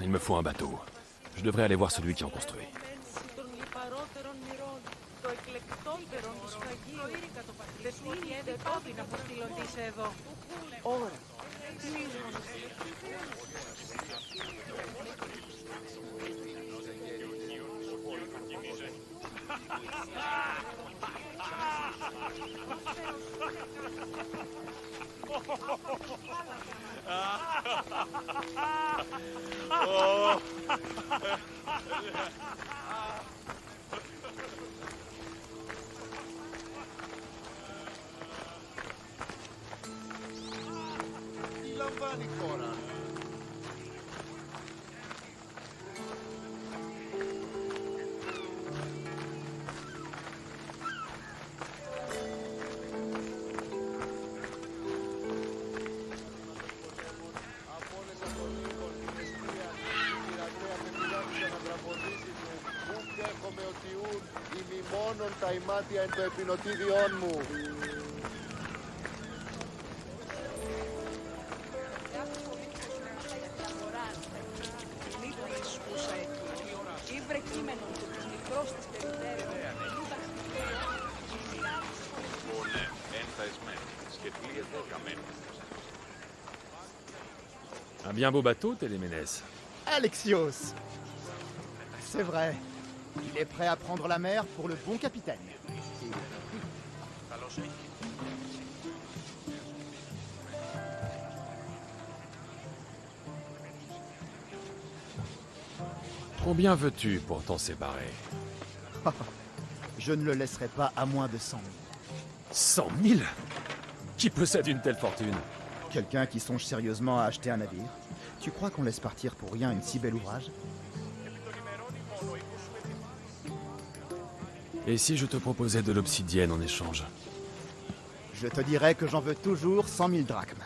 Il me faut un bateau. Je devrais aller voir celui qui en construit. Τι λαμβάνει η χώρα? Από όλες από Λίκον, την Εστία, την Πειρατέα και πειράτησα να τραποδίσει μου. Ουκ δέχομαι ότι ούν ημιμόνον τα ημάτια εν το επινοτήδιόν μου. Un bien beau bateau, Téléménès. Alexios! C'est vrai. Il est prêt à prendre la mer pour le bon capitaine. Combien veux-tu pour t'en séparer? Je ne le laisserai pas à moins de 100 000. 100 000? Qui possède une telle fortune? Quelqu'un qui songe sérieusement à acheter un navire. Tu crois qu'on laisse partir pour rien une si belle ouvrage? Et si je te proposais de l'obsidienne en échange? Je te dirais que j'en veux toujours 100 000 drachmes.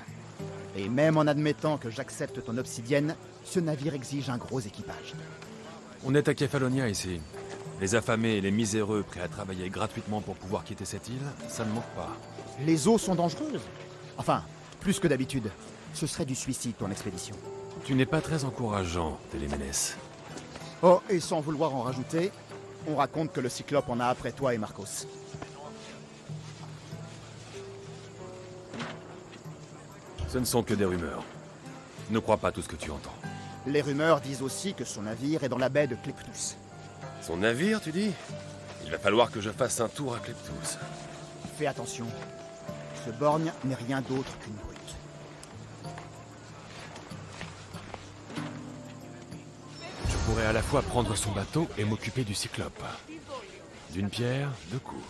Et même en admettant que j'accepte ton obsidienne, ce navire exige un gros équipage. On est à Kefalonia ici. Les affamés et les miséreux prêts à travailler gratuitement pour pouvoir quitter cette île, ça ne manque pas. Les eaux sont dangereuses. Enfin, plus que d'habitude. Ce serait du suicide, ton expédition. Tu n'es pas très encourageant, Téléménès. Oh, et sans vouloir en rajouter, on raconte que le Cyclope en a après toi et Marcos. Ce ne sont que des rumeurs. Ne crois pas tout ce que tu entends. Les rumeurs disent aussi que son navire est dans la baie de Kleptus. Son navire, tu dis? Il va falloir que je fasse un tour à Kleptus. Fais attention. Ce borgne n'est rien d'autre qu'une brute. Je pourrais à la fois prendre son bateau et m'occuper du Cyclope. D'une pierre, deux coups.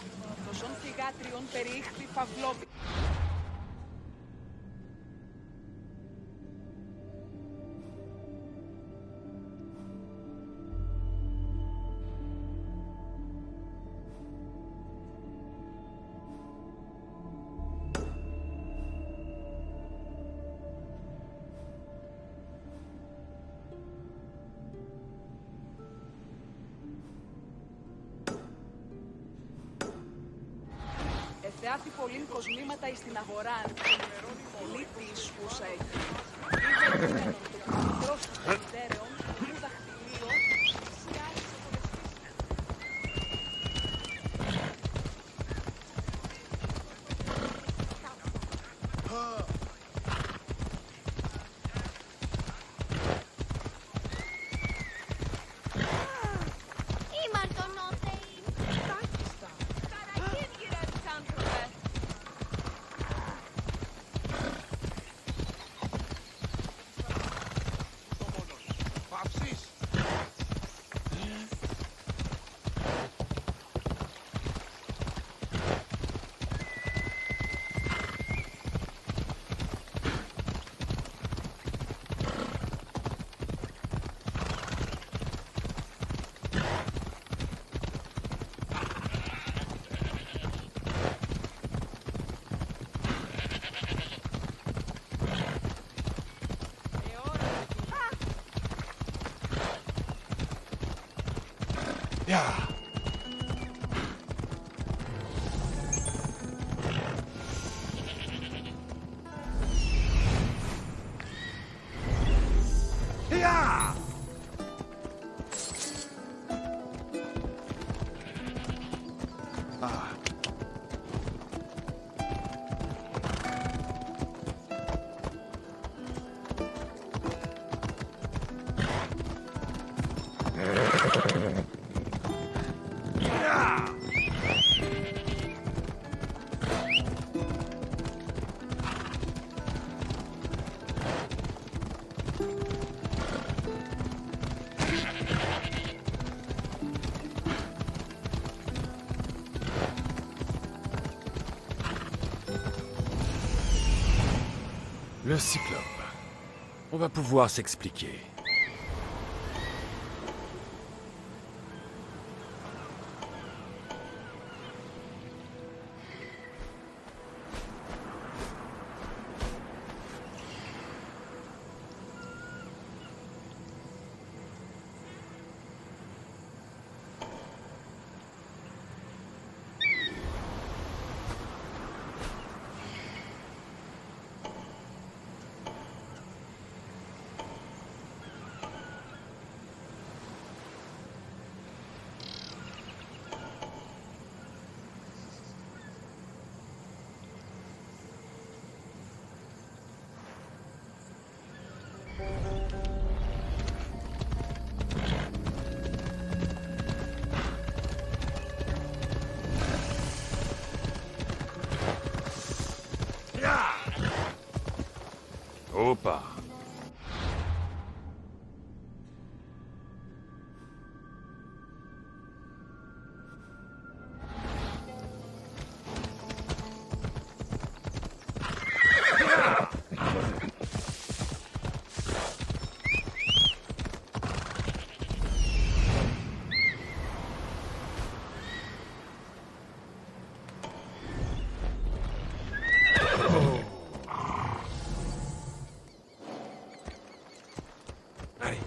Θεάθη πολλήν κοσμήματα εις την αγορά. Πολύ τη ισχούσα εκεί. Είδε το μικρός της περιτέρεων, του δαχτυλίων, σε άλλες Le Cyclope. On va pouvoir s'expliquer. Opa. Allez.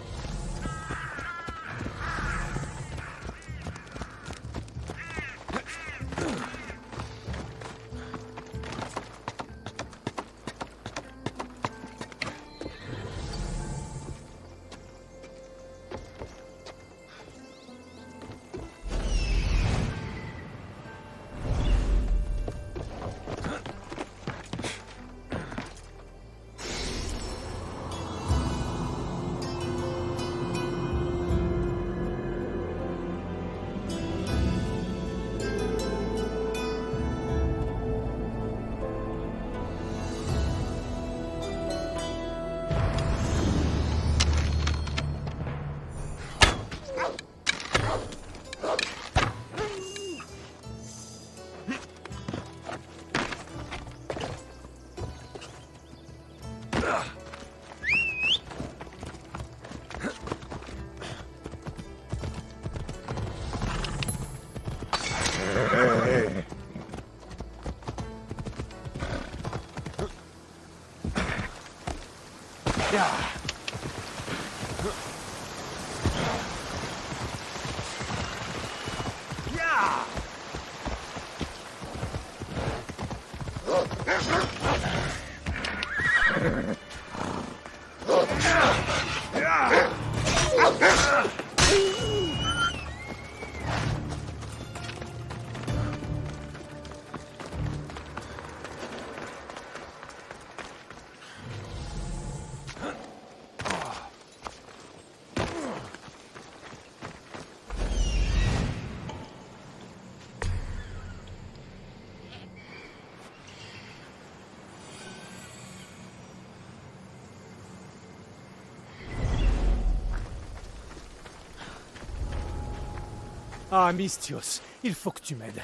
Ah, Misthios, il faut que tu m'aides.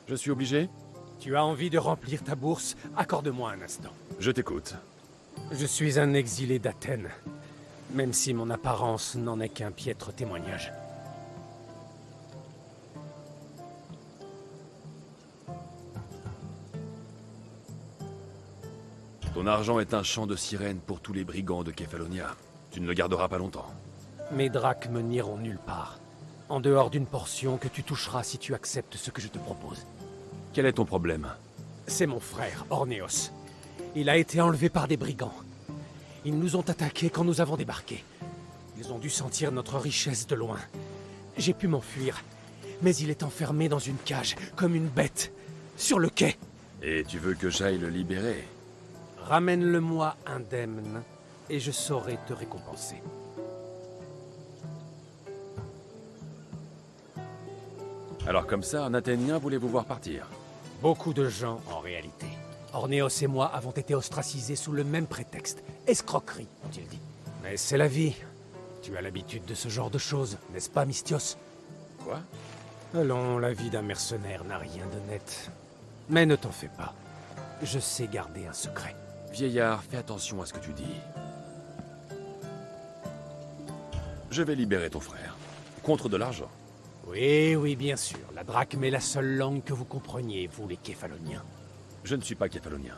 Je suis obligé? Tu as envie de remplir ta bourse? Accorde-moi un instant. Je t'écoute. Je suis un exilé d'Athènes, même si mon apparence n'en est qu'un piètre témoignage. Ton argent est un chant de sirène pour tous les brigands de Kefalonia. Tu ne le garderas pas longtemps. Mes drachmes n'iront nulle part, en dehors d'une portion que tu toucheras si tu acceptes ce que je te propose. Quel est ton problème? C'est mon frère, Ornéos. Il a été enlevé par des brigands. Ils nous ont attaqués quand nous avons débarqué. Ils ont dû sentir notre richesse de loin. J'ai pu m'enfuir, mais il est enfermé dans une cage, comme une bête, sur le quai. Et tu veux que j'aille le libérer? Ramène-le-moi indemne, et je saurai te récompenser. Alors comme ça, un Athénien voulait vous voir partir. Beaucoup de gens, en réalité. Ornéos et moi avons été ostracisés sous le même prétexte. Escroquerie, ont-ils dit. Mais c'est la vie. Tu as l'habitude de ce genre de choses, n'est-ce pas, Misthios? Quoi? Allons, la vie d'un mercenaire n'a rien de net. Mais ne t'en fais pas. Je sais garder un secret. Vieillard, fais attention à ce que tu dis. Je vais libérer ton frère. Contre de l'argent. Oui, oui, bien sûr. La drachme est la seule langue que vous compreniez, vous les Képhaloniens. Je ne suis pas képhalonien.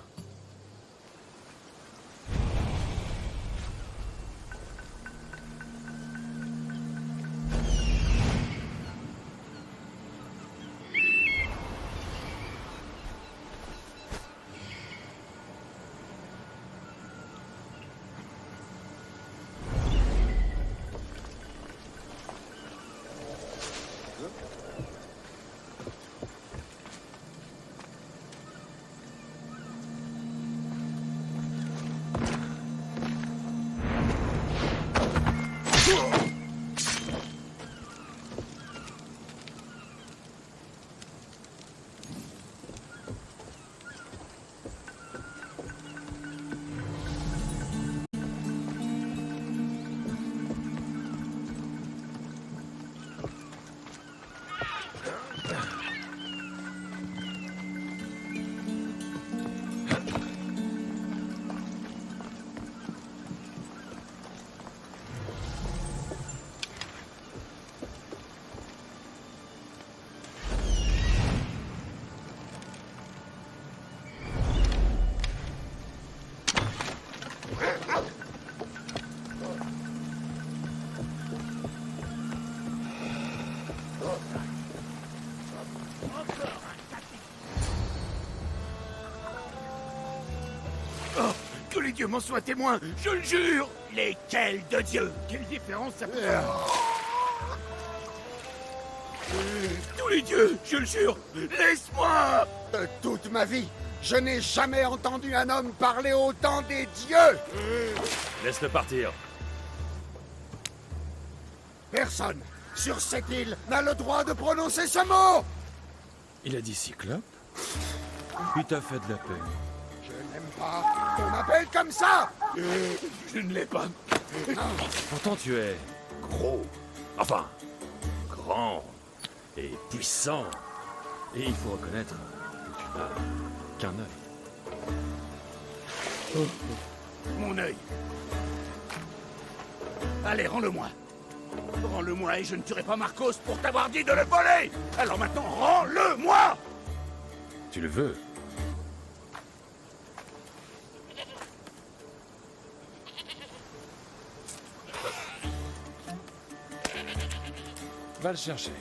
Que les dieux m'en soient témoins, je le jure. Lesquels de dieux? Quelle différence ça peut faire? Tous les dieux, je le jure. Laisse-moi. De toute ma vie, je n'ai jamais entendu un homme parler autant des dieux. Laisse-le partir. Personne sur cette île n'a le droit de prononcer ce mot. Il a dit Cyclope? Il t'a fait de la peine. Je n'aime pas qu'on m'appelle comme ça. Je ne l'ai pas. Pourtant tu es gros. Enfin, grand et puissant. Et il faut reconnaître que tu n'as qu'un œil. Mon œil. Allez, rends-le-moi. Rends-le-moi et je ne tuerai pas Marcos pour t'avoir dit de le voler. Alors maintenant, rends-le-moi. Tu le veux? Va le chercher.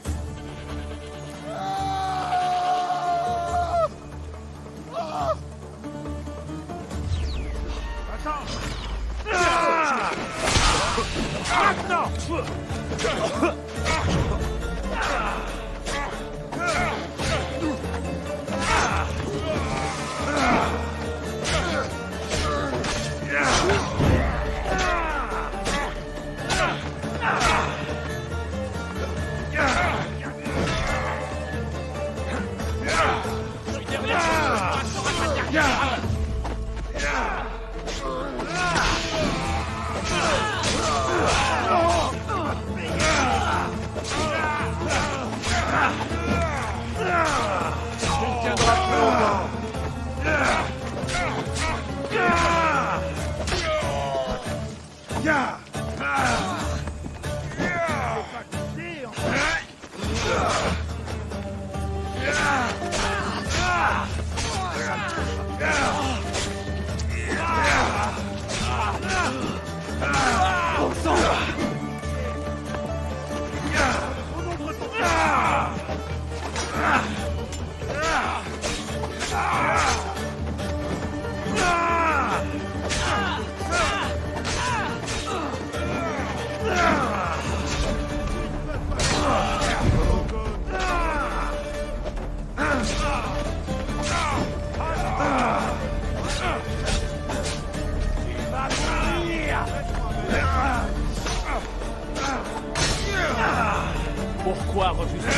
Pourquoi refuser?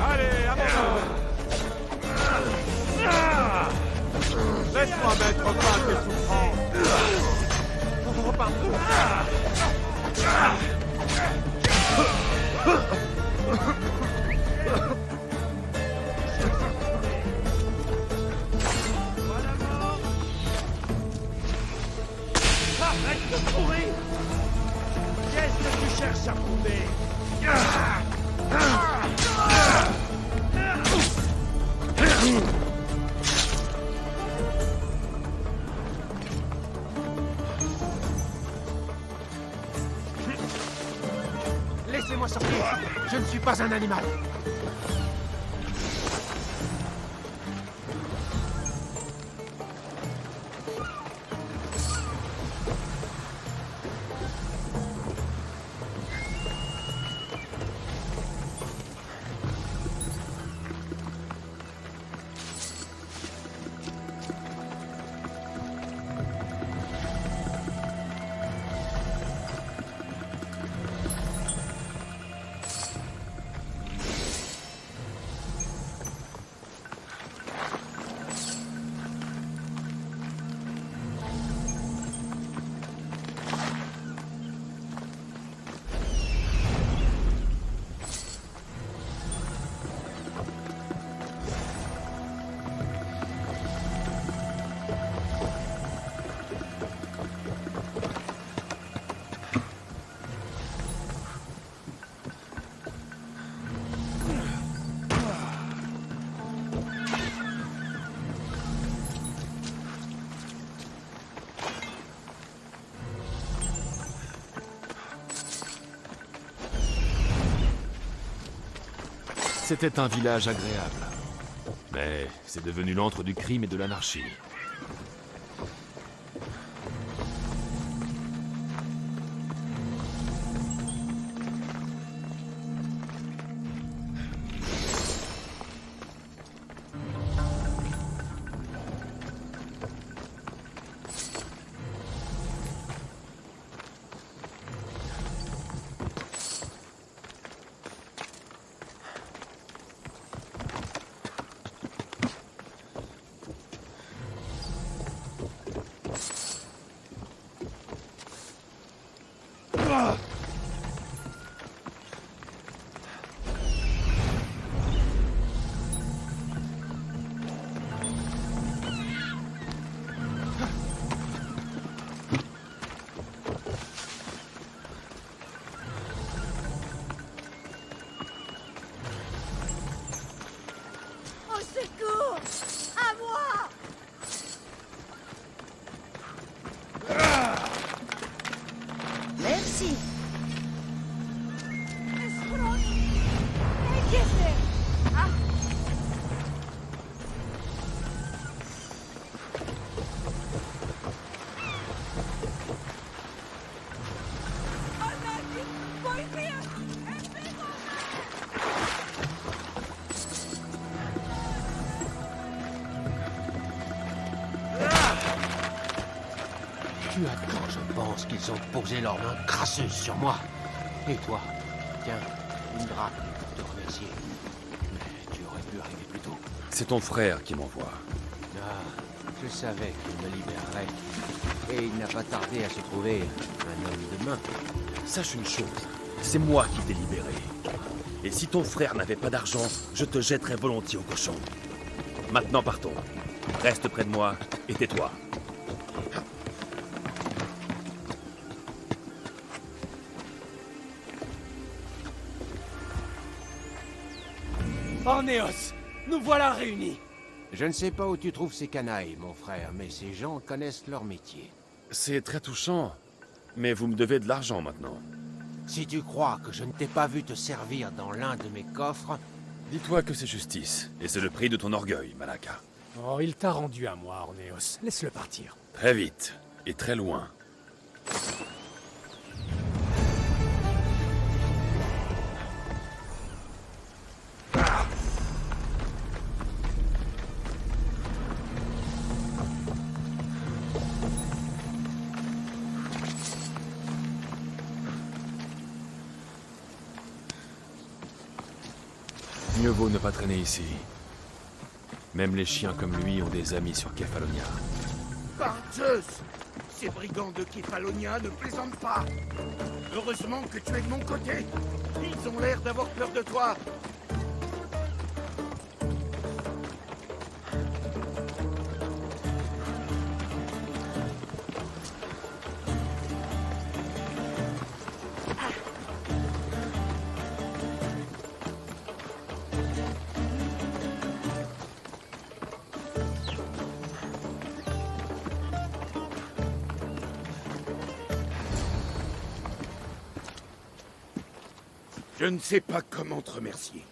Allez, abandonne. Laisse-moi mettre fin à tes souffrances. Repars-toi. Arrête de courir! Qu'est-ce que tu cherches à prouver? Laissez-moi sortir. Je ne suis pas un animal. C'était un village agréable. Mais c'est devenu l'antre du crime et de l'anarchie. Au secours! À moi! Merci. Έρχεσαι! Α, ανάγκη! Βοήθεια! Tu as quand je pense qu'ils ont posé leurs mains crasseuses sur moi. Et toi? Tiens, une drachme pour te remercier. Mais tu aurais pu arriver plus tôt. C'est ton frère qui m'envoie. Ah, je savais qu'il me libérerait. Et il n'a pas tardé à se trouver un homme de main. Sache une chose, c'est moi qui t'ai libéré. Et si ton frère n'avait pas d'argent, je te jetterais volontiers au cochon. Maintenant partons. Reste près de moi et tais-toi. Ornéos, nous voilà réunis. Je ne sais pas où tu trouves ces canailles, mon frère, mais ces gens connaissent leur métier. C'est très touchant, mais vous me devez de l'argent maintenant. Si tu crois que je ne t'ai pas vu te servir dans l'un de mes coffres... Dis-toi que c'est justice, et c'est le prix de ton orgueil, Malaka. Oh, il t'a rendu à moi, Ornéos. Laisse-le partir. Très vite, et très loin. Mieux vaut ne pas traîner ici. Même les chiens comme lui ont des amis sur Kefalonia. Par Zeus! Ces brigands de Kefalonia ne plaisantent pas! Heureusement que tu es de mon côté! Ils ont l'air d'avoir peur de toi! Je ne sais pas comment te remercier.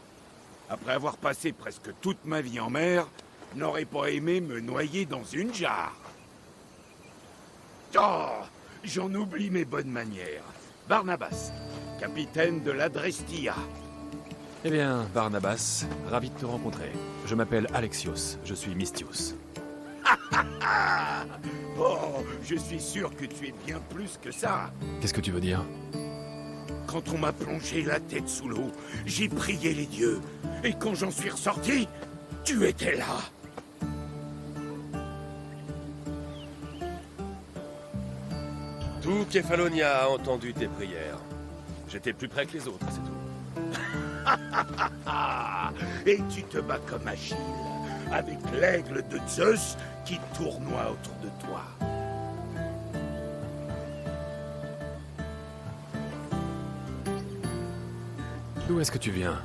Après avoir passé presque toute ma vie en mer, n'aurais pas aimé me noyer dans une jarre. Oh, j'en oublie mes bonnes manières. Barnabas, capitaine de l'Adrestia. Eh bien, Barnabas, ravi de te rencontrer. Je m'appelle Alexios, je suis Mystios. Ah! Oh, je suis sûr que tu es bien plus que ça. Qu'est-ce que tu veux dire? Quand on m'a plongé la tête sous l'eau, j'ai prié les dieux. Et quand j'en suis ressorti, tu étais là. Tout Kefalonia a entendu tes prières. J'étais plus près que les autres, c'est tout. Et tu te bats comme Achille, avec l'aigle de Zeus qui tournoie autour de toi. D'où est-ce que tu viens?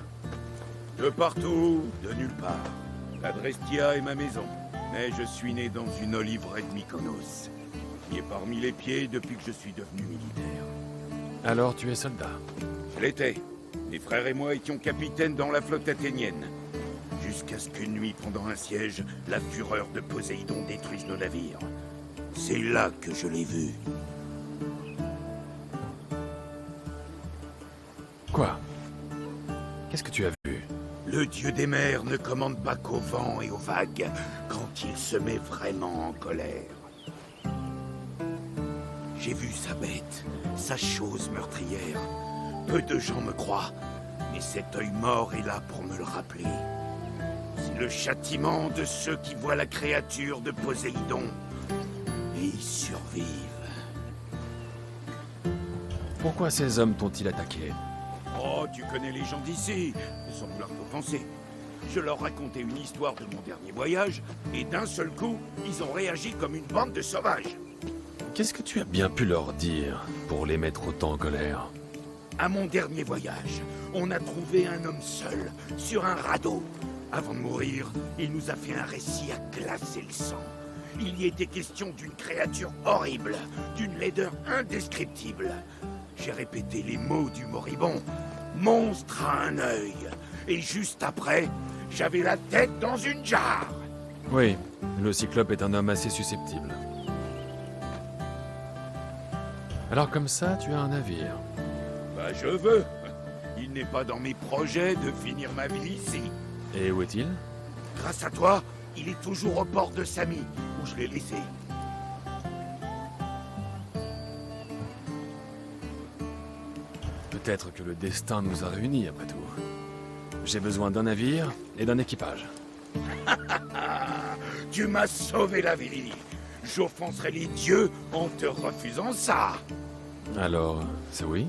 De partout, de nulle part. L'Adrestia est ma maison, mais je suis né dans une oliveraie de Mykonos, qui est parmi les pieds depuis que je suis devenu militaire. Alors tu es soldat? Je l'étais. Mes frères et moi étions capitaines dans la flotte athénienne. Jusqu'à ce qu'une nuit, pendant un siège, la fureur de Poséidon détruise nos navires. C'est là que je l'ai vu. Quoi? Qu'est-ce que tu as vu? Le dieu des mers ne commande pas qu'au vent et aux vagues, quand il se met vraiment en colère. J'ai vu sa bête, sa chose meurtrière. Peu de gens me croient, mais cet œil mort est là pour me le rappeler. C'est le châtiment de ceux qui voient la créature de Poséidon et y survivent. Pourquoi ces hommes t'ont-ils attaqué? Oh, tu connais les gens d'ici, sans vouloir t'offenser. Je leur racontais une histoire de mon dernier voyage, et d'un seul coup, ils ont réagi comme une bande de sauvages. Qu'est-ce que tu as bien pu leur dire pour les mettre autant en colère? À mon dernier voyage, on a trouvé un homme seul, sur un radeau. Avant de mourir, il nous a fait un récit à glacer le sang. Il y était question d'une créature horrible, d'une laideur indescriptible. J'ai répété les mots du moribond. Monstre à un œil. Et juste après, j'avais la tête dans une jarre. Oui, le Cyclope est un homme assez susceptible. Alors comme ça, tu as un navire. Bah je veux. Il n'est pas dans mes projets de finir ma vie ici. Et où est-il? Grâce à toi, il est toujours au port de Sami, où je l'ai laissé. Peut-être que le destin nous a réunis, après tout. J'ai besoin d'un navire et d'un équipage. Tu m'as sauvé la vie. J'offenserai les dieux en te refusant ça. Alors, c'est oui?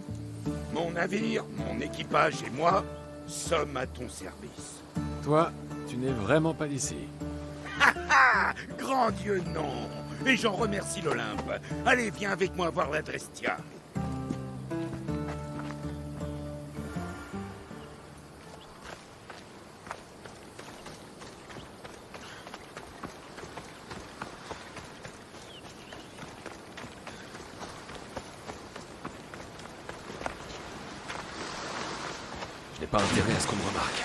Mon navire, mon équipage et moi sommes à ton service. Toi, tu n'es vraiment pas d'ici. Ah, grand Dieu, non. Et j'en remercie l'Olympe. Allez, viens avec moi voir l'Adrestia. Je n'ai pas intérêt à ce qu'on me remarque.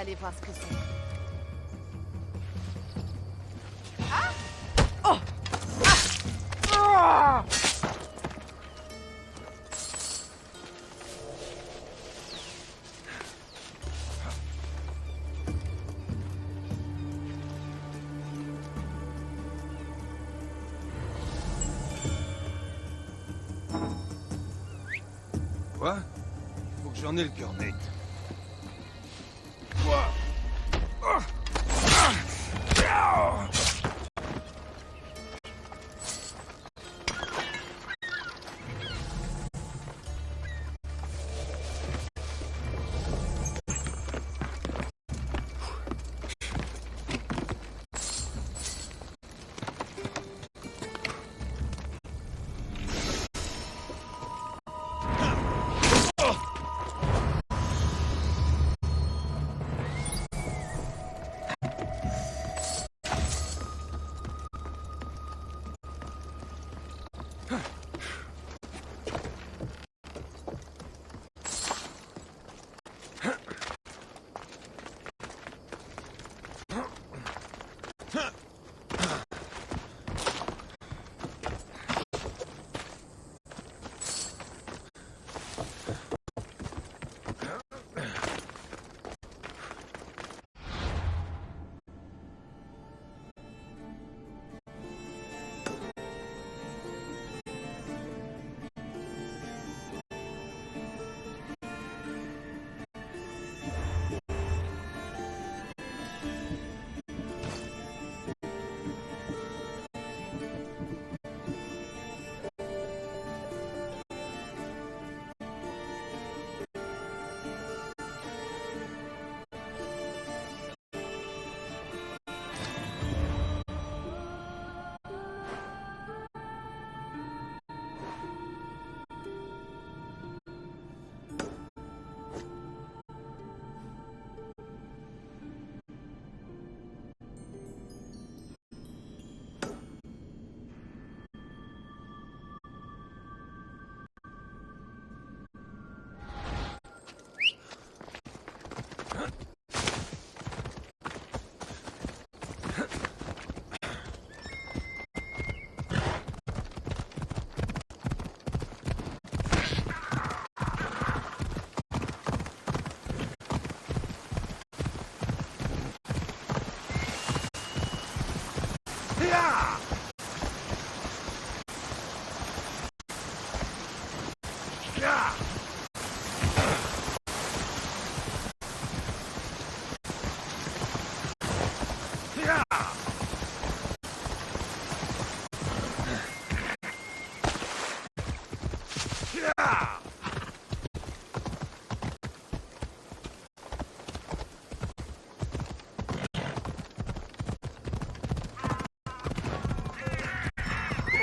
aller voir ce que c'est. Quoi? Faut que j'en ai le cœur net.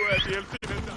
وادي الفيلم.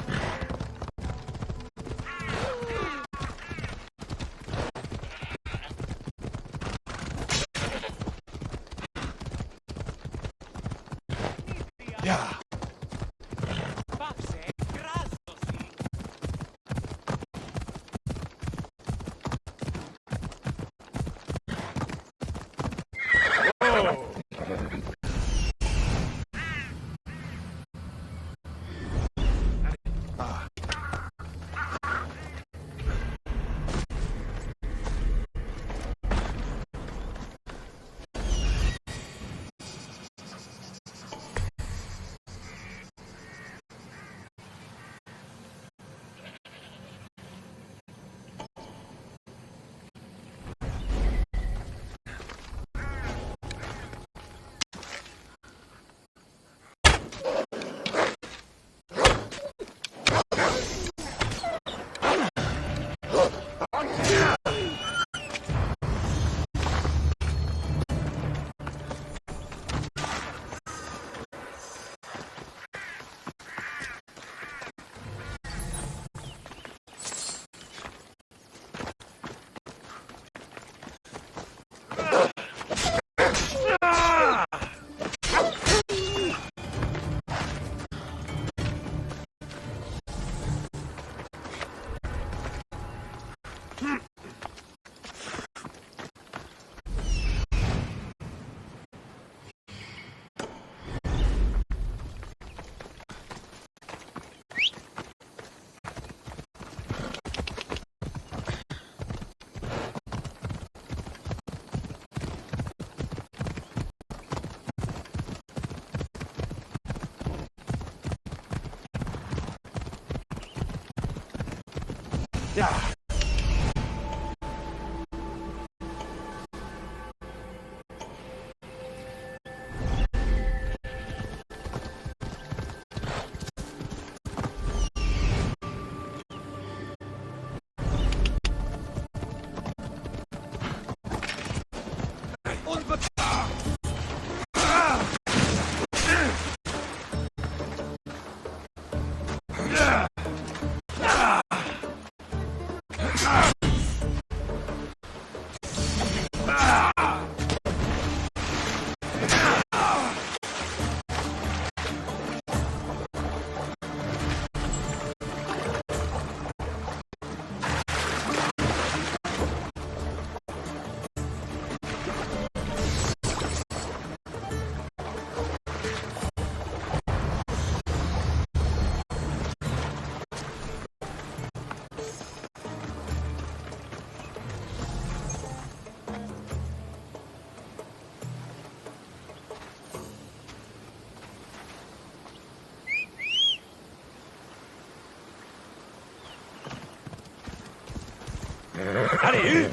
Allez,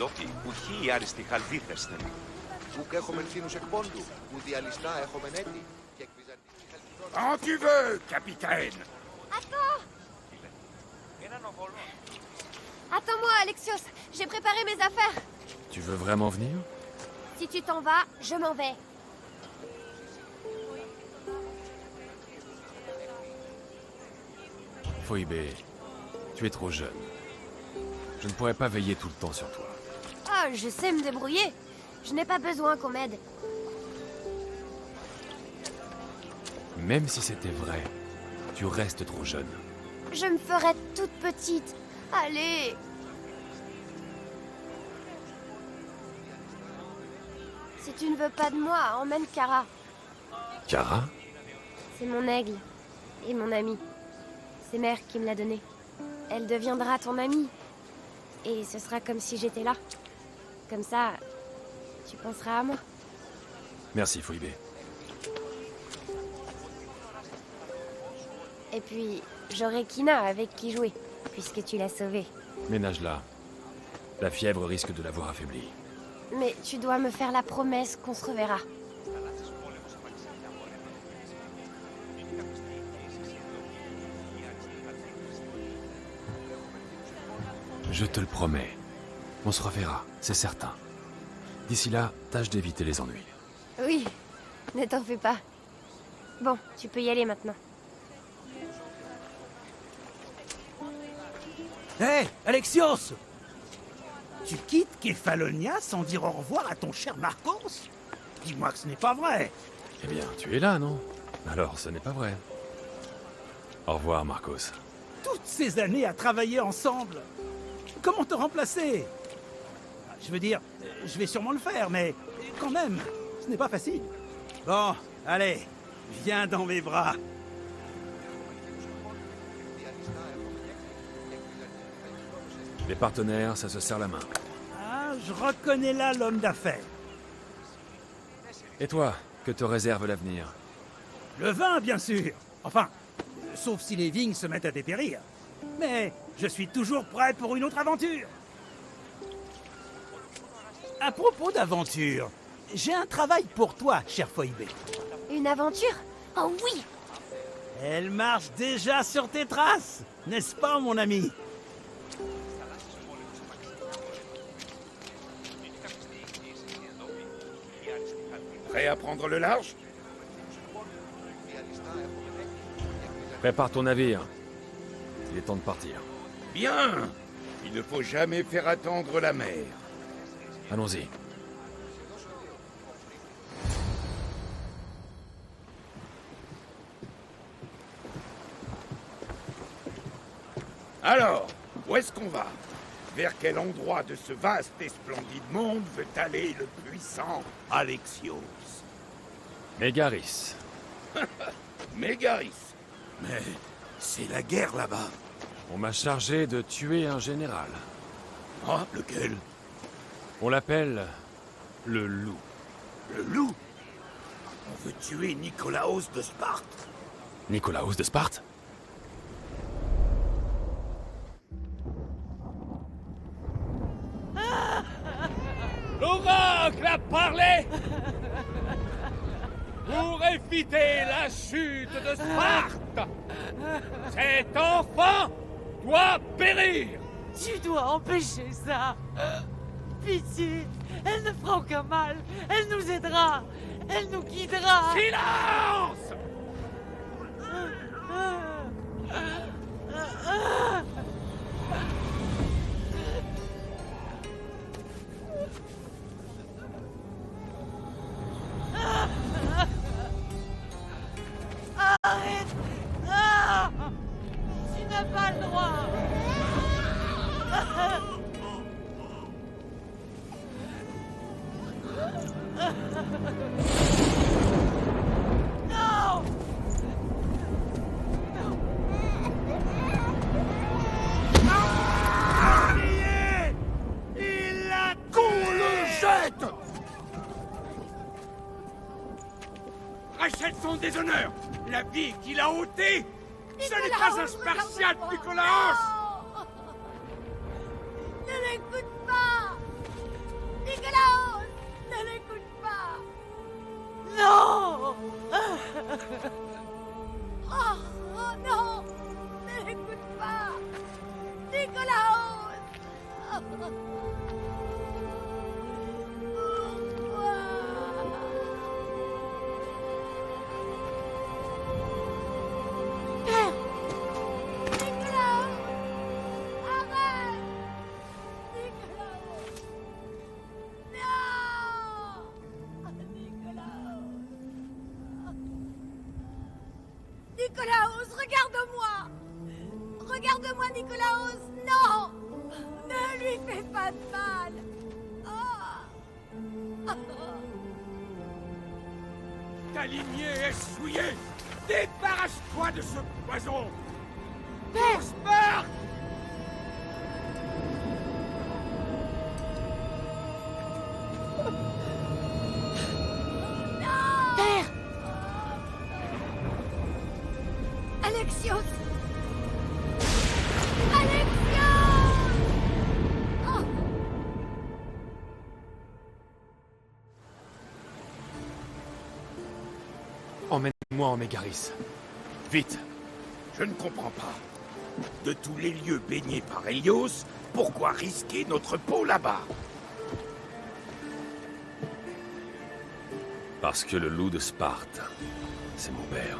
Ντόφι, ουχή οι άριστοι χαλδίθεσθεν. Ουκ έχομεν θύνους εκ πόντου, ου διαλυστά έχομεν έτη, και εκ βυζαντινής χαλκιδός. Quand tu veux, capitaine. Attends! Attends-moi, Alexios. J'ai préparé mes affaires. Tu veux vraiment venir? Si tu t'en vas, je m'en vais. Phoebe, tu es trop jeune. Je ne pourrais pas veiller tout le temps sur toi. Oh, je sais me débrouiller. Je n'ai pas besoin qu'on m'aide. Même si c'était vrai, tu restes trop jeune. Je me ferai toute petite. Allez. Si tu ne veux pas de moi, emmène Kara. Kara? C'est mon aigle. Et mon ami. C'est Mère qui me l'a donné. Elle deviendra ton amie. Et ce sera comme si j'étais là. Comme ça, tu penseras à moi. Merci, Phoebe. Et puis, j'aurai Kina avec qui jouer, puisque tu l'as sauvée. Ménage-la. La fièvre risque de l'avoir affaiblie. Mais tu dois me faire la promesse qu'on se reverra. Je te le promets. On se reverra, c'est certain. D'ici là, tâche d'éviter les ennuis. Oui, ne t'en fais pas. Bon, tu peux y aller maintenant. Hé, Alexios! Tu quittes Kefalonia sans dire au revoir à ton cher Marcos? Dis-moi que ce n'est pas vrai. Eh bien, tu es là, non? Alors, ce n'est pas vrai. Au revoir, Marcos. Toutes ces années à travailler ensemble. Comment te remplacer? Je veux dire, je vais sûrement le faire, mais quand même, ce n'est pas facile. Bon, allez, viens dans mes bras. Les partenaires, ça se serre la main. Ah, je reconnais là l'homme d'affaires. Et toi, que te réserve l'avenir? Le vin, bien sûr. Enfin, sauf si les vignes se mettent à dépérir. Mais je suis toujours prêt pour une autre aventure. À propos d'aventure, j'ai un travail pour toi, cher Phoebe. Une aventure? Oh oui! Elle marche déjà sur tes traces, n'est-ce pas, mon ami? Prêt à prendre le large? Prépare ton navire. Il est temps de partir. Bien. Il ne faut jamais faire attendre la mer. Allons-y. Alors, où est-ce qu'on va? Vers quel endroit de ce vaste et splendide monde veut aller le puissant Alexios? Mégaris. Mégaris. Mais c'est la guerre là-bas. On m'a chargé de tuer un général. Ah, lequel? On l'appelle le loup. Le loup? On veut tuer Nicolaos de Sparte. Nicolaos de Sparte? L'oracle a parlé pour éviter la chute de Sparte. Cet enfant doit périr. Tu dois empêcher ça. Pitié, elle ne fera aucun mal. Elle nous aidera. Elle nous guidera. Silence! Arrête! Ah! Tu n'as pas le droit! Non! Il l'a qu'on le jette! Rachète son déshonneur! La vie qu'il a ôtée! Ce n'est pas un spartiate, Nicolaos! Ne l'écoute pas! Nicolaos, regarde-moi! Regarde-moi, Nicolaos! Non! Ne lui fais pas de mal! Ta lignée est souillée. Débarrasse-toi de ce poison. Père! Spark! Père! Alexios! Alexios! Oh. Emmène-moi en Mégaris. Vite. Je ne comprends pas. De tous les lieux baignés par Hélios, pourquoi risquer notre peau là-bas? Parce que le loup de Sparte, c'est mon père.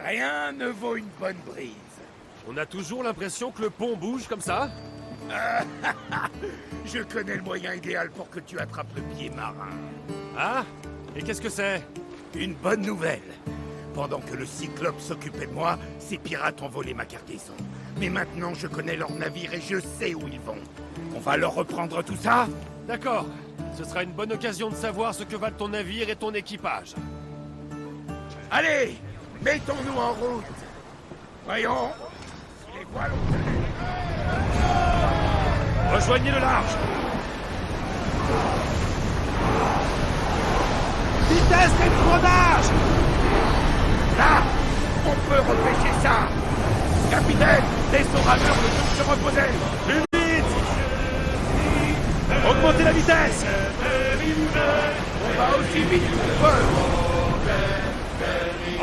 Rien ne vaut une bonne brise. On a toujours l'impression que le pont bouge comme ça? Je connais le moyen idéal pour que tu attrapes le pied marin. Ah? Et qu'est-ce que c'est? Une bonne nouvelle. Pendant que le Cyclope s'occupait de moi, ces pirates ont volé ma cargaison. Mais maintenant, je connais leur navire et je sais où ils vont. On va leur reprendre tout ça? D'accord. Ce sera une bonne occasion de savoir ce que valent ton navire et ton équipage. Allez, mettons-nous en route. Voyons, si les voiles ont tenu. Rejoignez le large. Vitesse d'étronnage! Là, on peut repêcher ça. Capitaine, laisse aux rameurs le temps de se reposer. Plus vite! Augmentez la vitesse! On va aussi vite qu'on peut.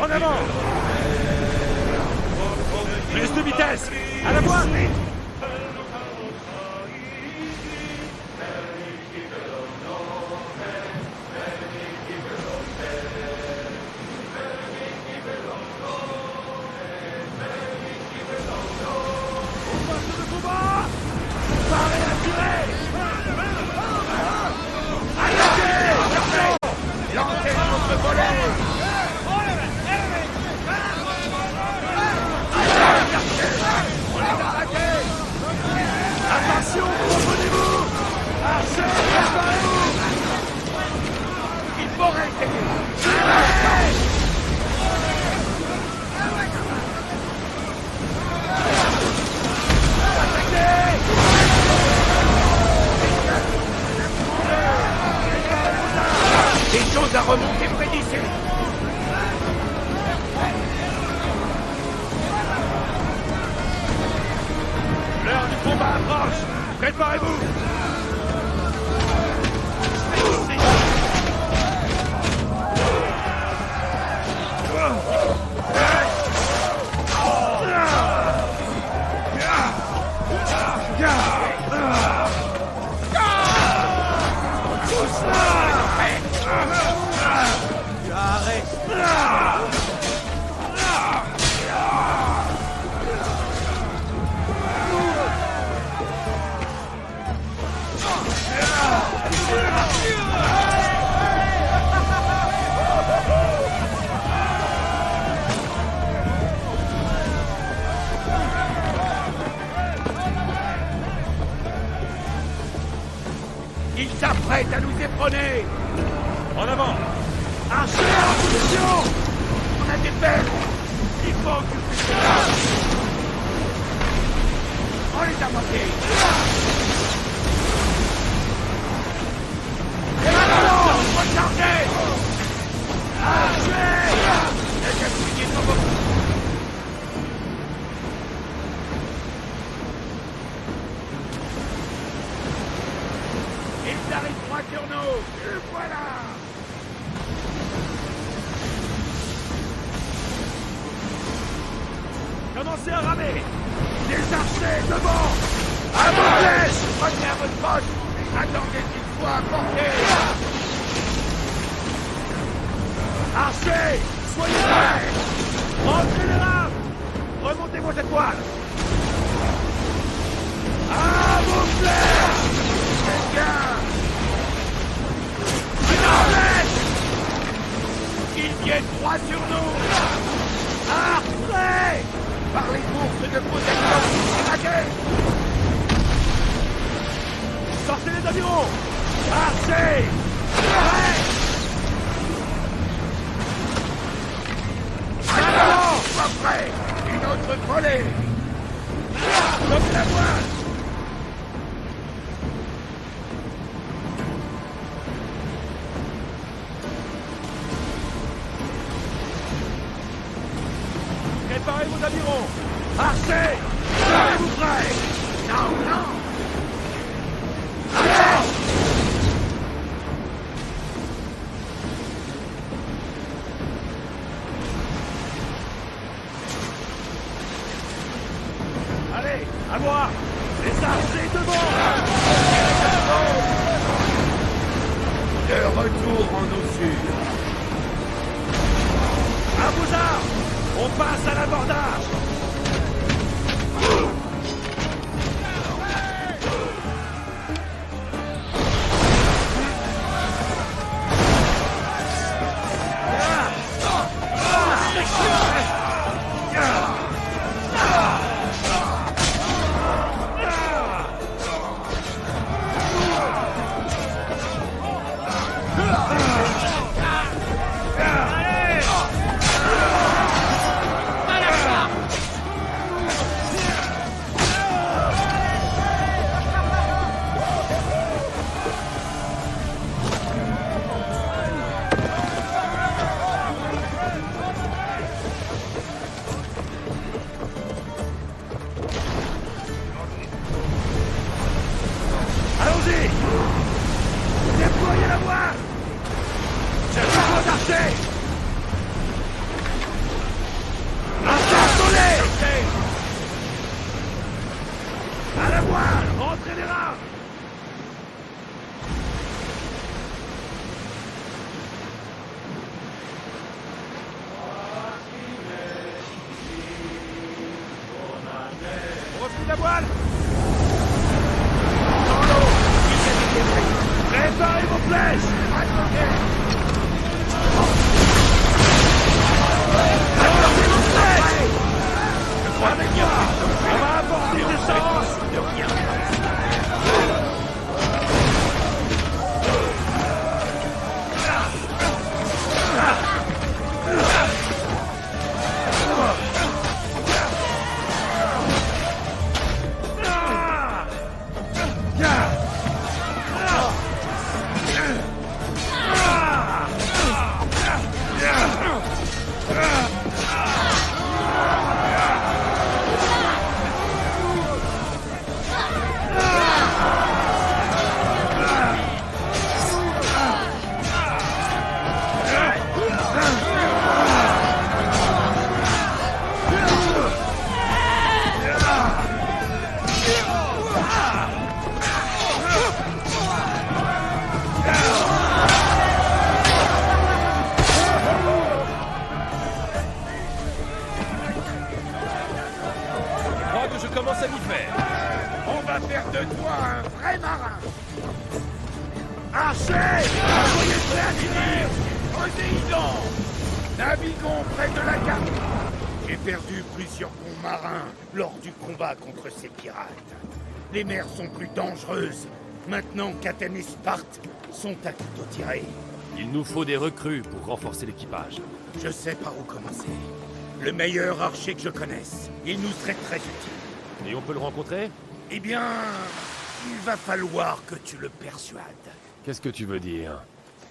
En avant! Plus de vitesse! À la voile! Lancez notre volet. Attention, promenez-vous! Archer, préparez-vous! Il faut rester. Des choses à remonter près d'ici. L'heure du combat approche! Préparez-vous! Ils s'apprêtent à nous éperonner. En avant! Archer en position. On a des belles. Il faut occuper cela. On les a manqués. Et maintenant, rechargez. Archer. Les escaliers sont beaucoup. Ils arrivent droit sur nous. Le voilà. Commencez à ramer! Des archers devant! À vos flèches! Prenez à votre poste! Attendez qu'il soit à portée! Archers! Soyez prêts! Rentrez les rames! Remontez vos étoiles! À vos flèches! C'est bien! Ils viennent droit sur nous! Arrêtez! Par les bourses de protection! Attaquez! Sortez les avirons! Archers! Prêts! Maintenant! Sois prêt! Une autre volée! Comme la voile! Préparez vos avirons! Archers! Serez-vous prêts? Non, non! Allez! Allez, à moi! Les archers devant! De retour en eau sûre. À vos armes! On passe à l'abordage! Allons-y! Déployez la voile! Cherchez vos archers! Intersolez! À la voile! Rentrez les rames! Refuse la voile! Préparez vos flèches! Attendez vos flèches! Avec moi! On va apporter des chances! De rien! Je commence à m'y faire. On va faire de toi un vrai marin. Archers! Soyez prêts à finir! Poséidon! Naviguons près de la carte. J'ai perdu plusieurs bons marins lors du combat contre ces pirates. Les mers sont plus dangereuses maintenant qu'Athènes et Sparte sont à couteau tiré. Il nous faut des recrues pour renforcer l'équipage. Je sais par où commencer. Le meilleur archer que je connaisse. Il nous serait très utile. Et on peut le rencontrer? Eh bien, il va falloir que tu le persuades. Qu'est-ce que tu veux dire?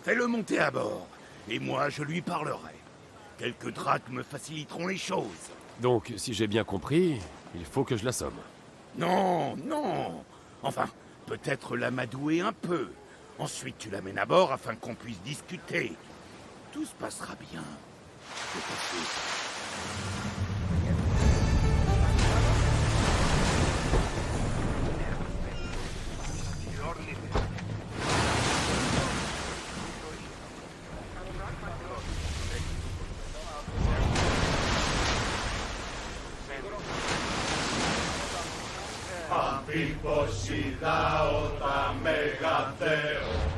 Fais-le monter à bord, et moi je lui parlerai. Quelques drachmes faciliteront les choses. Donc, si j'ai bien compris, il faut que je l'assomme. Non, non. Enfin, peut-être l'amadouer un peu. Ensuite, tu l'amènes à bord afin qu'on puisse discuter. Tout se passera bien. C'est passé. Μήπως είδαω τα μεγαθέω.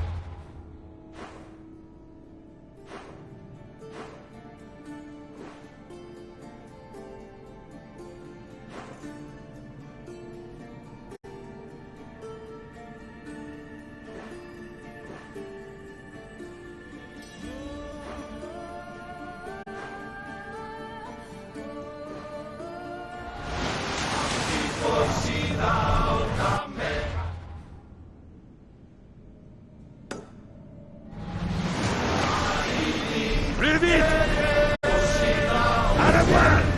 Plus vite! À la voile!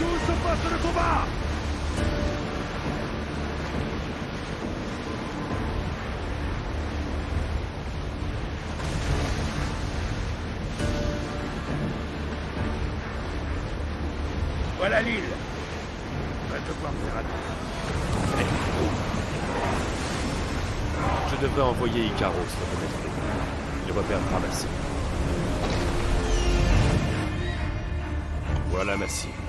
Tous au poste de combat! Voilà l'île. On va devoir faire attention. Je devrais envoyer Icaros le remettre. Il repère Massime. Voilà Massime.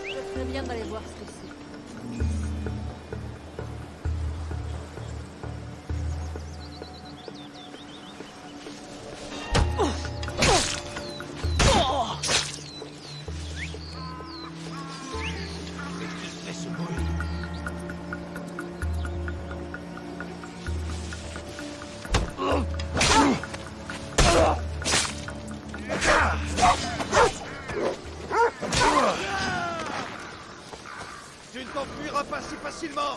Je ferais bien d'aller voir ce que c'est. Tu ne t'enfuiras pas si facilement.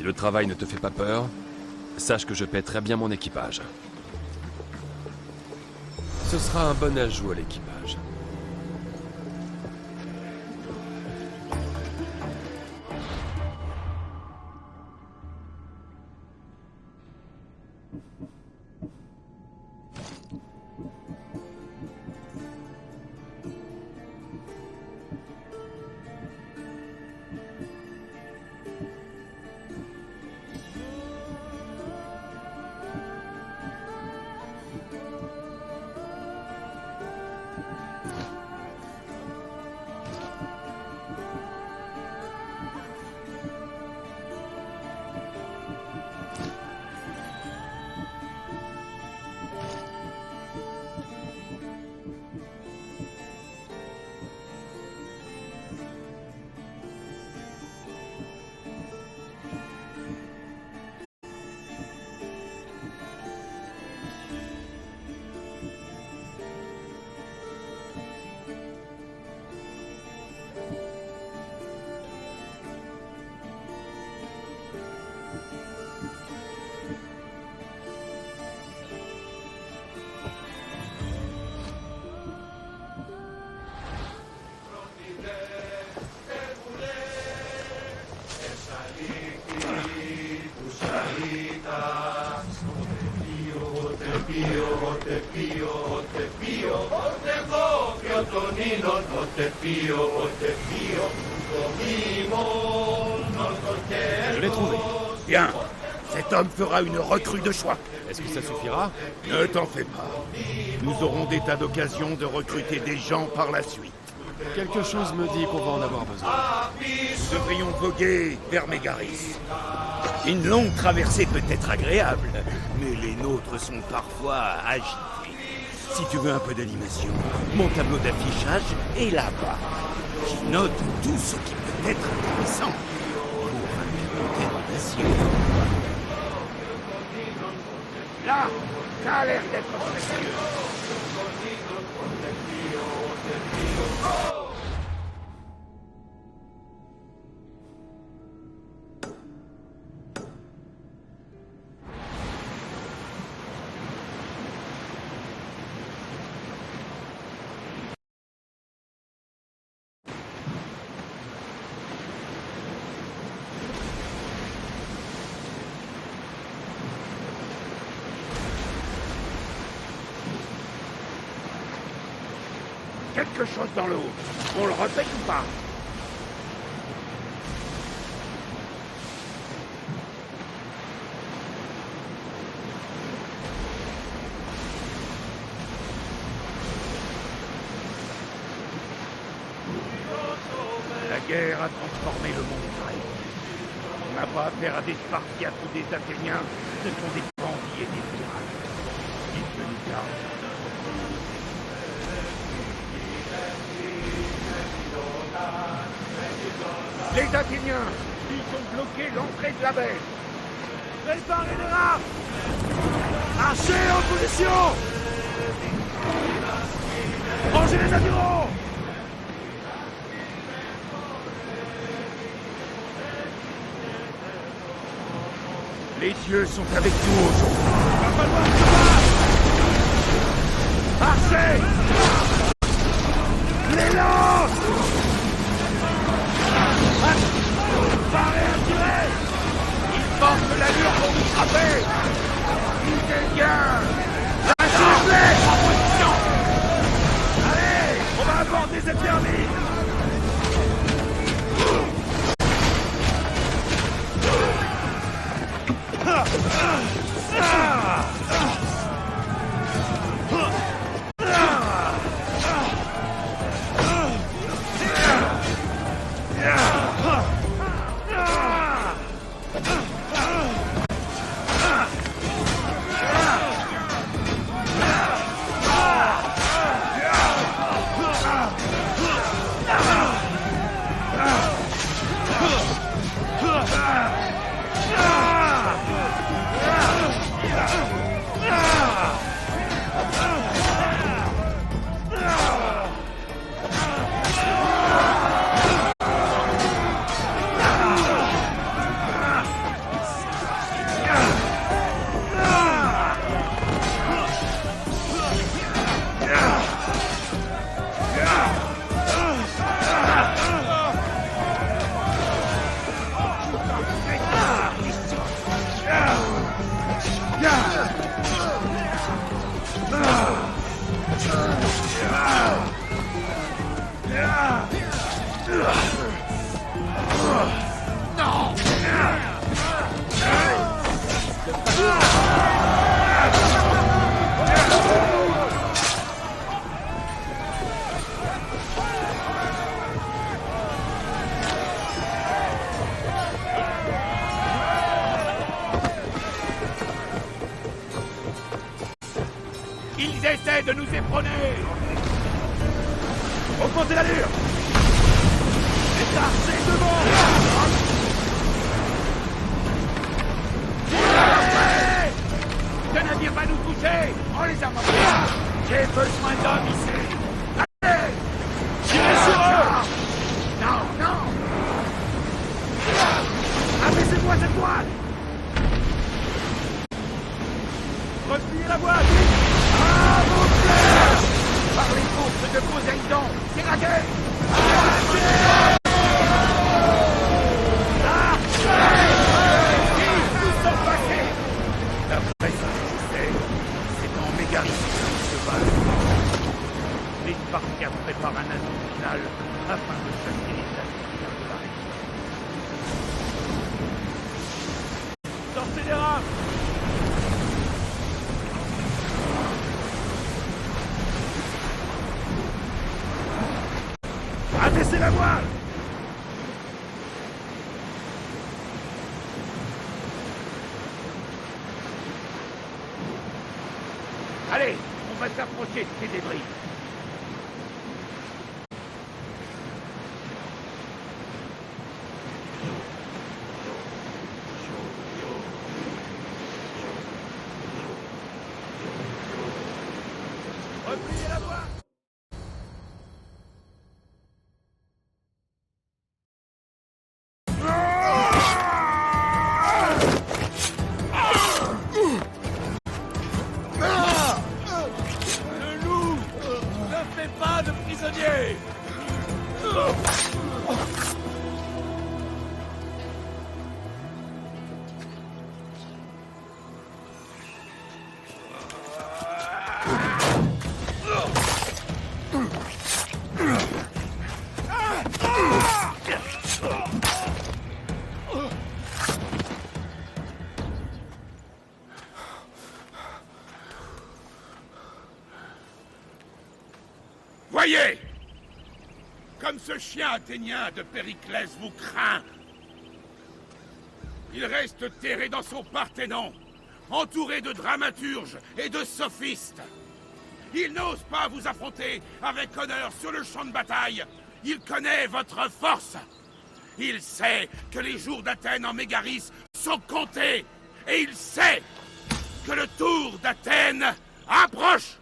le travail ne te fait pas peur, sache que je paie très bien mon équipage. Ce sera un bon ajout à l'équipage. Je l'ai trouvé. Bien. Cet homme fera une recrue de choix. Est-ce que ça suffira? Ne t'en fais pas. Nous aurons des tas d'occasions de recruter des gens par la suite. Quelque chose me dit qu'on va en avoir besoin. Nous devrions voguer vers Mégaris. Une longue traversée peut être agréable, mais les nôtres sont parfois agités. Si tu veux un peu d'animation, mon tableau d'affichage est là-bas. J'y note tout ce qui peut être intéressant pour un capitaine d'acier. Là, ça a l'air d'être précieux. Quelque chose dans l'eau. On le répète ou pas? La guerre a transformé le monde grec. On n'a pas affaire à des Spartiates ou des Athéniens, ce sont des bandits et des pirates. Dites-le nous garde. Les Athéniens, ils ont bloqué l'entrée de la baie. Préparez les rafts! Archers en position! Rangez les avirons! Les dieux sont avec nous aujourd'hui. Va falloir se battre! Archers! Les lances! Parez à tirer! Ils portent l'allure pour nous frapper! Visez bien! Lâchez-les! En position! Allez! On va aborder cette pyramide! Ah! essaient de nous éperonner! Augmentez l'allure! Les archers devant! Ce navire va nous toucher! On les a manqués! J'ai besoin d'hommes ici! Allez! Tirez sur eux! Non, non! Abaissez-moi cette voile! Repliez la voile! Ah, mon Dieu! Par les courses de Poséidon, c'est la guerre! Tous sont passés! D'après ça, je sais, c'est en Mégaris qu'ils se battent. Les Spartiates préparent un assaut final afin de chasser les navires de la région. Sortez des rames! Abaissez la voile! Allez, on va s'approcher de ces débris. Repliez la voile! Le loup ne fait pas de prisonniers. Voyez! Comme ce chien athénien de Périclès vous craint. Il reste terré dans son Parthénon, entouré de dramaturges et de sophistes. Il n'ose pas vous affronter avec honneur sur le champ de bataille. Il connaît votre force. Il sait que les jours d'Athènes en Mégaris sont comptés. Et il sait que le tour d'Athènes approche.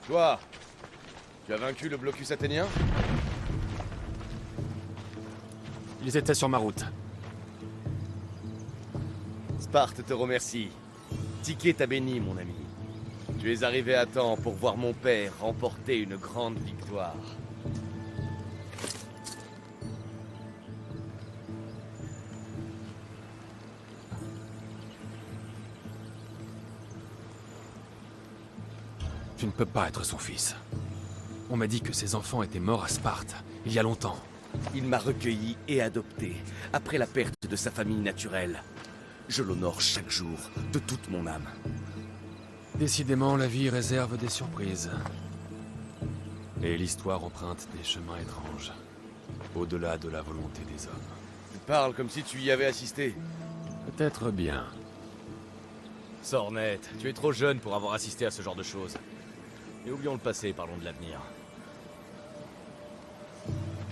Toi, tu as vaincu le blocus athénien? Ils étaient sur ma route. Sparte te remercie. Ticket t'a béni, mon ami. Tu es arrivé à temps pour voir mon père remporter une grande victoire. Tu ne peux pas être son fils. On m'a dit que ses enfants étaient morts à Sparte, il y a longtemps. Il m'a recueilli et adopté, après la perte de sa famille naturelle. Je l'honore chaque jour, de toute mon âme. Décidément, la vie réserve des surprises. Et l'histoire emprunte des chemins étranges, au-delà de la volonté des hommes. Tu parles comme si tu y avais assisté. Peut-être bien. Sornette, tu es trop jeune pour avoir assisté à ce genre de choses. Et oublions le passé, parlons de l'avenir.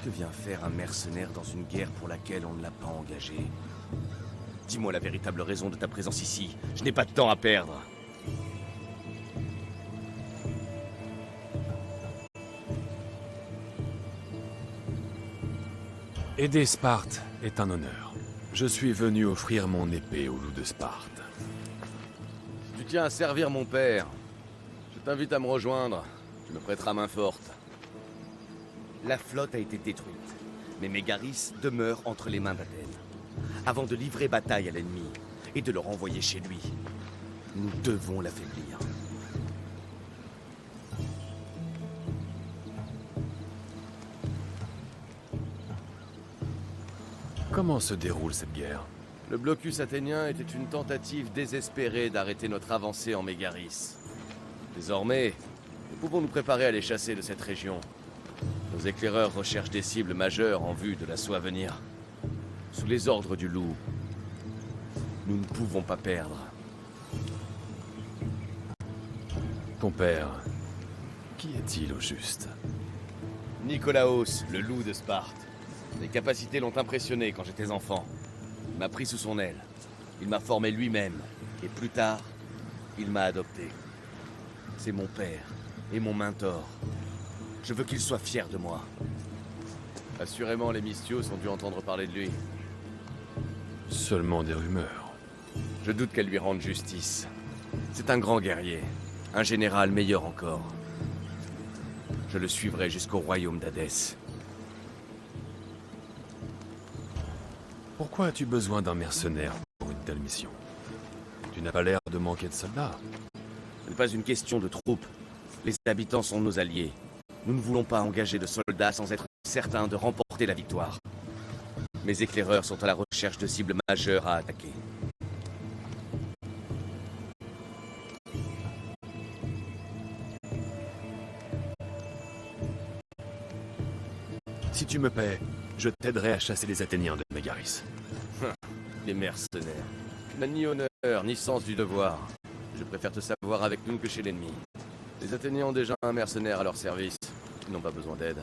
Que vient faire un mercenaire dans une guerre pour laquelle on ne l'a pas engagé? Dis-moi la véritable raison de ta présence ici. Je n'ai pas de temps à perdre. Aider Sparte est un honneur. Je suis venu offrir mon épée au loup de Sparte. Tu tiens à servir mon père. Je t'invite à me rejoindre. Tu me prêteras main forte. La flotte a été détruite, mais Mégaris demeure entre les mains d'Athènes. Avant de livrer bataille à l'ennemi et de le renvoyer chez lui, nous devons l'affaiblir. Comment se déroule cette guerre? Le blocus athénien était une tentative désespérée d'arrêter notre avancée en Mégaris. Désormais, nous pouvons nous préparer à les chasser de cette région. Nos éclaireurs recherchent des cibles majeures en vue de l'assaut à venir. Sous les ordres du loup, nous ne pouvons pas perdre. Ton père, qui est-il au juste? Nicolaos, le loup de Sparte. Mes capacités l'ont impressionné quand j'étais enfant. Il m'a pris sous son aile. Il m'a formé lui-même. Et plus tard, il m'a adopté. C'est mon père et mon mentor. Je veux qu'il soit fier de moi. Assurément, les Mystios ont dû entendre parler de lui. Seulement des rumeurs. Je doute qu'elle lui rende justice. C'est un grand guerrier. Un général meilleur encore. Je le suivrai jusqu'au royaume d'Hadès. Pourquoi as-tu besoin d'un mercenaire pour une telle mission? Tu n'as pas l'air de manquer de soldats. Ce n'est pas une question de troupes. Les habitants sont nos alliés. Nous ne voulons pas engager de soldats sans être certains de remporter la victoire. Mes éclaireurs sont à la recherche de cibles majeures à attaquer. Si tu me paies, je t'aiderai à chasser les Athéniens de Mégaris. Les mercenaires. Tu n'as ni honneur, ni sens du devoir. Je préfère te savoir avec nous que chez l'ennemi. Les Athéniens ont déjà un mercenaire à leur service. Ils n'ont pas besoin d'aide.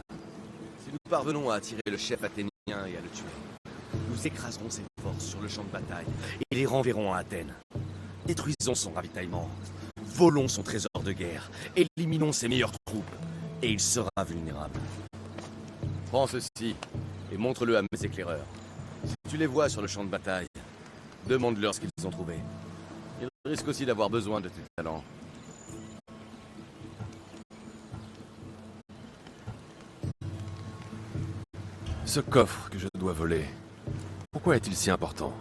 Si nous parvenons à attirer le chef athénien et à le tuer, nous écraserons ses forces sur le champ de bataille et les renverrons à Athènes. Détruisons son ravitaillement. Volons son trésor de guerre. Éliminons ses meilleures troupes. Et il sera vulnérable. Prends ceci et montre-le à mes éclaireurs. Si tu les vois sur le champ de bataille, demande-leur ce qu'ils ont trouvé. Ils risquent aussi d'avoir besoin de tes talents. Ce coffre que je dois voler, pourquoi est-il si important?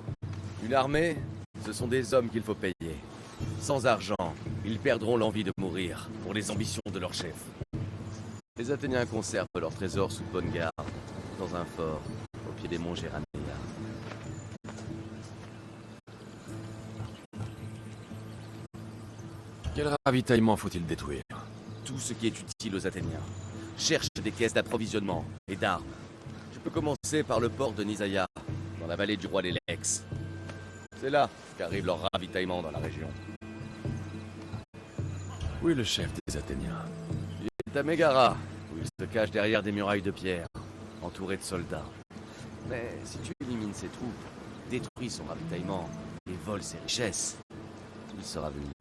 Une armée, ce sont des hommes qu'il faut payer. Sans argent, ils perdront l'envie de mourir pour les ambitions de leur chef. Les Athéniens conservent leur trésor sous bonne garde, dans un fort, au pied des monts Géranéa. Quel ravitaillement faut-il détruire? Tout ce qui est utile aux Athéniens. Cherche des caisses d'approvisionnement et d'armes. Je peux commencer par le port de Nisaïa, dans la vallée du roi Lélex. C'est là qu'arrive leur ravitaillement dans la région. Où est le chef des Athéniens? Il est à Mégara, où il se cache derrière des murailles de pierre, entouré de soldats. Mais si tu élimines ses troupes, détruis son ravitaillement et voles ses richesses, il sera vulnérable.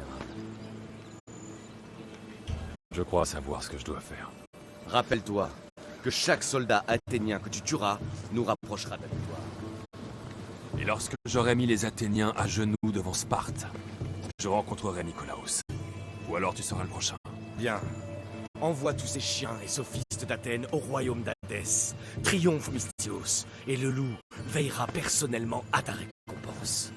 Je crois savoir ce que je dois faire. Rappelle-toi que chaque soldat athénien que tu tueras nous rapprochera de la victoire. Et lorsque j'aurai mis les Athéniens à genoux devant Sparte, je rencontrerai Nicolaos. Ou alors tu seras le prochain. Bien. Envoie tous ces chiens et sophistes d'Athènes au royaume d'Hadès. Triomphe Mystios, et le loup veillera personnellement à ta récompense.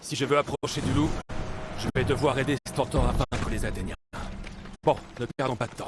Si je veux approcher du loup, je vais devoir aider Stentor à vaincre les Athéniens. Bon, ne perdons pas de temps.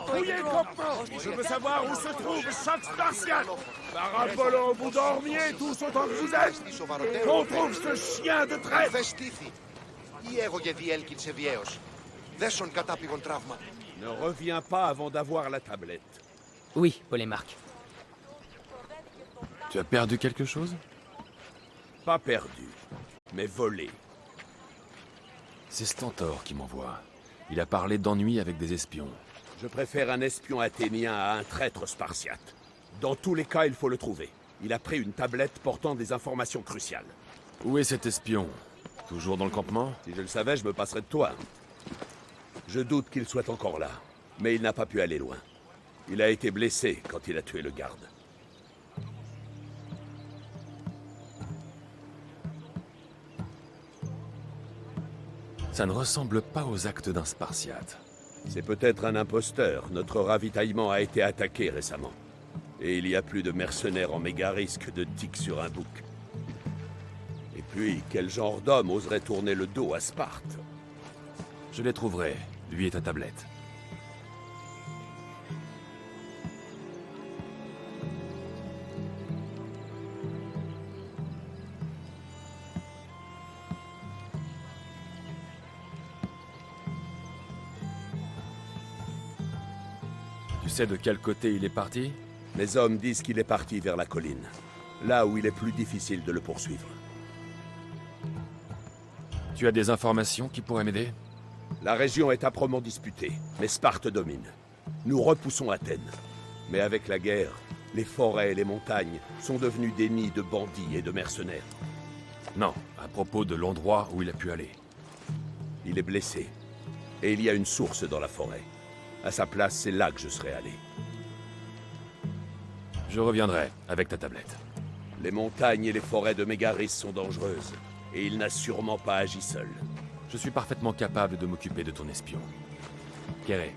Fouillez le campement. Je veux savoir où se trouve chaque spartiate. Parapolo, vous dormiez tous autant que vous êtes. Qu'on trouve ce chien de traite. Ne reviens pas avant d'avoir la tablette. Oui, Polémarque. Tu as perdu quelque chose? Pas perdu, mais volé. C'est Stentor qui m'envoie. Il a parlé d'ennui avec des espions. Je préfère un espion athénien à un traître spartiate. Dans tous les cas, il faut le trouver. Il a pris une tablette portant des informations cruciales. Où est cet espion? Toujours dans le campement? Si je le savais, je me passerais de toi. Je doute qu'il soit encore là, mais il n'a pas pu aller loin. Il a été blessé quand il a tué le garde. Ça ne ressemble pas aux actes d'un Spartiate. C'est peut-être un imposteur. Notre ravitaillement a été attaqué récemment. Et il y a plus de mercenaires en Mégaris que de tiques sur un bouc. Et puis, quel genre d'homme oserait tourner le dos à Sparte? Je les trouverai, lui et ta tablette. Tu sais de quel côté il est parti? Mes hommes disent qu'il est parti vers la colline, là où il est plus difficile de le poursuivre. Tu as des informations qui pourraient m'aider? La région est âprement disputée, mais Sparte domine. Nous repoussons Athènes. Mais avec la guerre, les forêts et les montagnes sont devenus des nids de bandits et de mercenaires. Non, à propos de l'endroit où il a pu aller. Il est blessé, et il y a une source dans la forêt. À sa place, c'est là que je serais allé. Je reviendrai avec ta tablette. Les montagnes et les forêts de Mégaris sont dangereuses, et il n'a sûrement pas agi seul. Je suis parfaitement capable de m'occuper de ton espion. Kéré.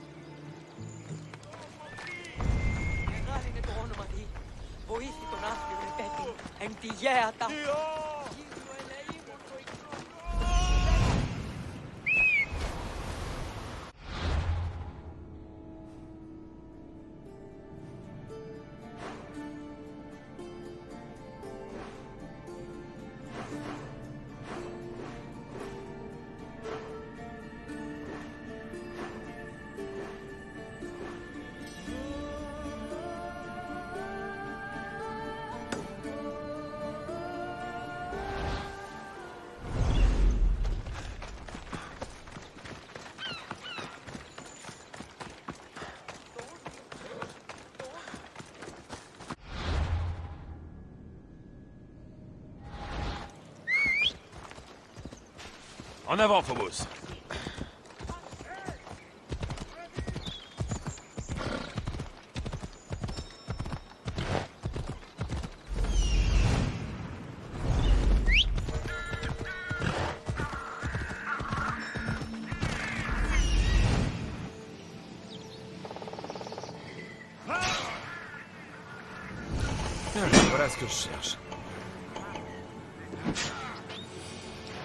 En avant, Phobos. Voilà ce que je cherche.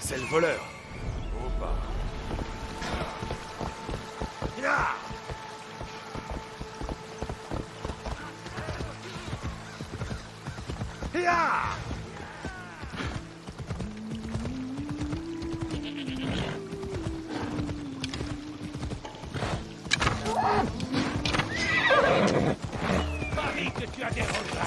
C'est le voleur. Parie que tu as des regrets.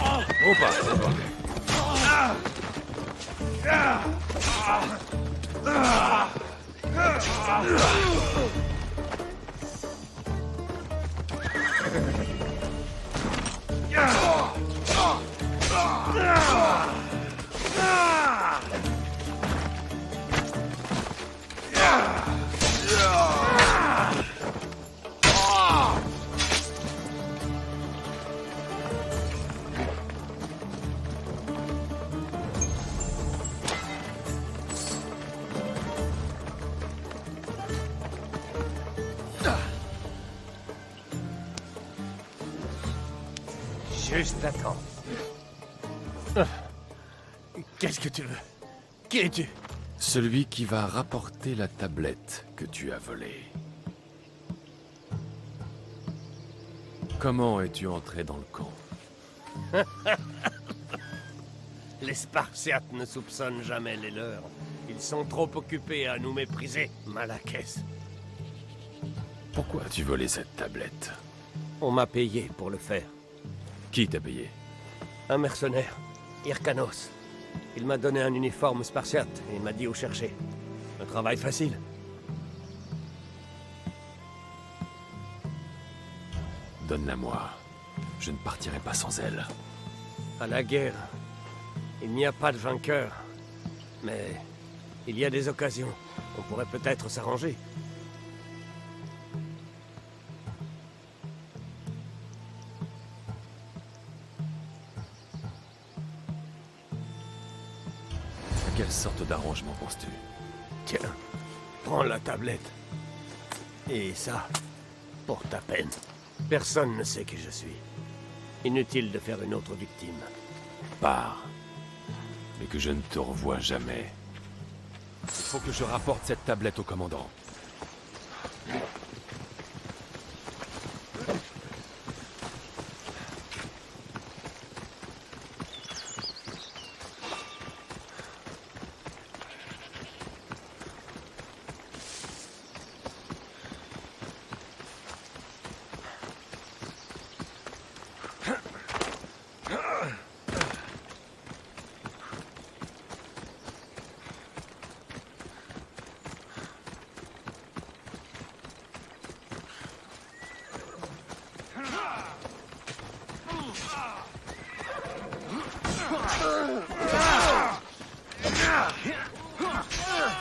Juste attends. Qu'est-ce que tu veux? Qui es-tu? Celui qui va rapporter la tablette que tu as volée. Comment es-tu entré dans le camp? Les Spartiates ne soupçonnent jamais les leurs. Ils sont trop occupés à nous mépriser, Malakès. Pourquoi as-tu volé cette tablette? On m'a payé pour le faire. Qui t'a payé? Un mercenaire, Hyrcanos. Il m'a donné un uniforme spartiate et il m'a dit où chercher. Un travail facile. Donne-la-moi. Je ne partirai pas sans elle. À la guerre, il n'y a pas de vainqueur. Mais il y a des occasions. On pourrait peut-être s'arranger. À quelle sorte d'arrangement penses-tu? Tiens, prends la tablette. Et ça, pour ta peine. Personne ne sait qui je suis. Inutile de faire une autre victime. Pars. Mais que je ne te revoie jamais. Il faut que je rapporte cette tablette au commandant.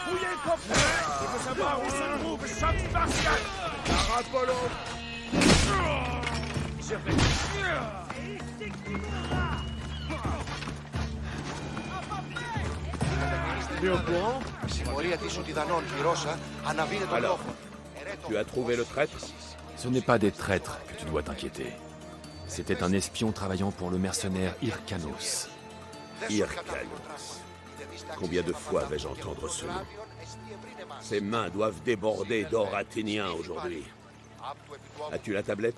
Fouillez le coffre! Je veux savoir où se trouve chaque Spartiate! Par Apollon! Je vais... Tu es au courant? Alors, tu as trouvé le traître? Ce n'est pas des traîtres que tu dois t'inquiéter. C'était un espion travaillant pour le mercenaire Hyrcanos. Hyrcanos. Combien de fois vais-je entendre ce nom? Ses mains doivent déborder d'or athénien aujourd'hui. As-tu la tablette?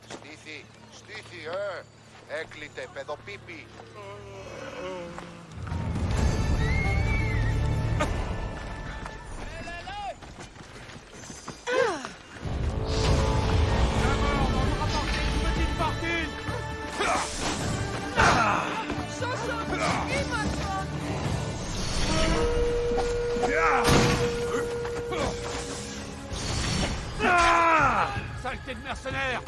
Saleté de mercenaire!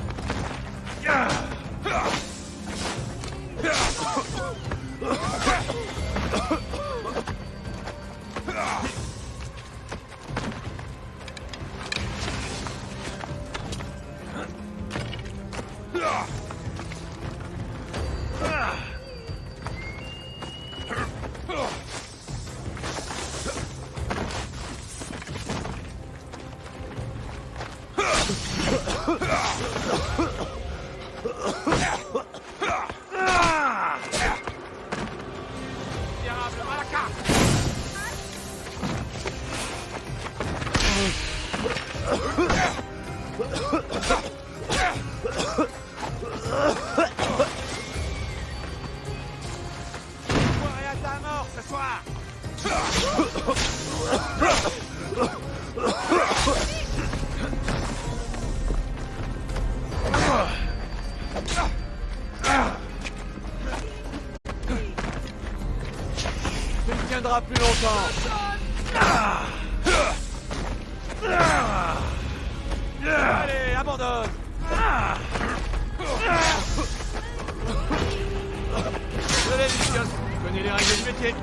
Tu ne tiendras plus longtemps. Allez, abandonne. Je l'ai, Lucius. Tu connais les règles du métier.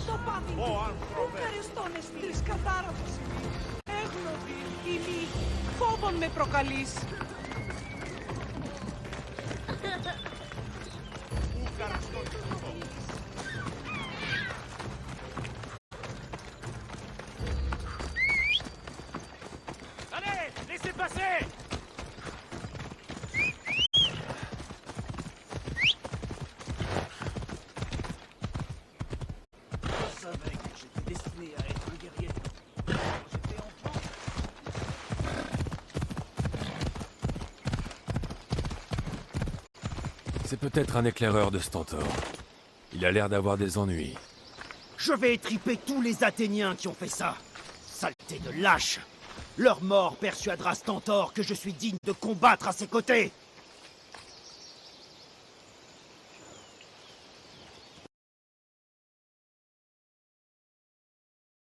Εδώ πάθη. Πού καριστώνες τρεις κατάρατος ημί. Έγνωτη ημί. Φόβον με προκαλείς. Allez, laissez passer! Je savais que j'étais destiné à être un guerrier. J'étais enfant. C'est peut-être un éclaireur de Stentor. Il a l'air d'avoir des ennuis. Je vais étriper tous les Athéniens qui ont fait ça. Saleté de lâche. Leur mort persuadera Stentor que je suis digne de combattre à ses côtés.